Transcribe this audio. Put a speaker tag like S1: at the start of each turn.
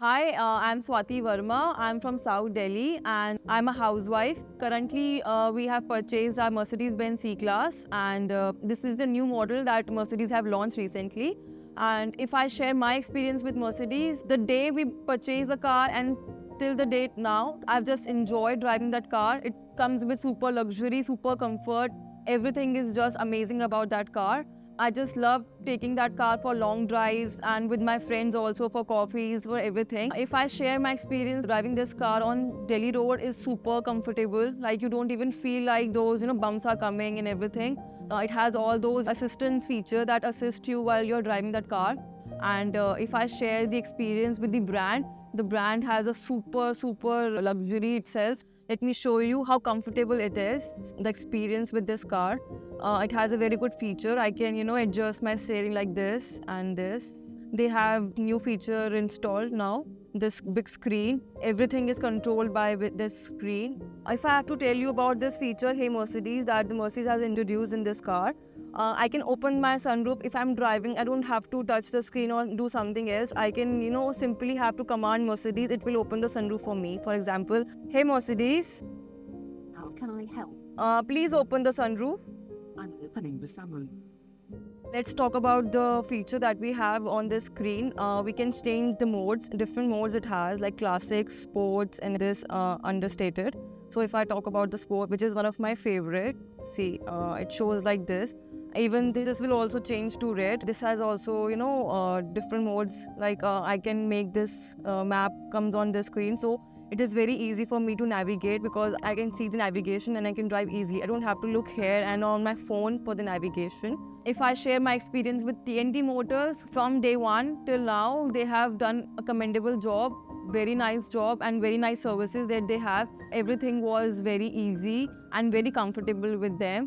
S1: Hi, I'm Swati Verma. I'm from South Delhi and I'm a housewife. Currently, we have purchased our Mercedes-Benz C-Class, and this is the new model that Mercedes have launched recently. And if I share my experience with Mercedes, the day we purchased the car and till the date now, I've just enjoyed driving that car. It comes with super luxury, super comfort. Everything is just amazing about that car. I just love taking that car for long drives and with my friends also for coffees, for everything. If I share my experience driving this car on Delhi road is super comfortable. Like you don't even feel like those, bumps are coming and everything. It has all those assistance feature that assist you while you're driving that car. And if I share the experience with the brand has a super luxury itself. Let me show you how comfortable it is, the experience with this car. It has a very good feature. I can, adjust my steering like this and this. They have new feature installed now. This big screen. Everything is controlled by with this screen. If I have to tell you about this feature, hey Mercedes, that the Mercedes has introduced in this car, I can open my sunroof. If I'm driving, I don't have to touch the screen or do something else. I can, simply have to command Mercedes. It will open the sunroof for me. For example, hey Mercedes,
S2: How can I help?
S1: please open the sunroof.
S2: I'm opening the sunroof.
S1: Let's talk about the feature that we have on this screen. We can change the modes, different modes it has, like classic, sports, and this understated. So if I talk about the sport, which is one of my favorite, see, it shows like this. Even this will also change to red. This has also, different modes. Like I can make this map comes on the screen. So it is very easy for me to navigate because I can see the navigation and I can drive easily. I don't have to look here and on my phone for the navigation. If I share my experience with TNT Motors, from day one till now, they have done a commendable job, very nice job and very nice services that they have. Everything was very easy and very comfortable with them.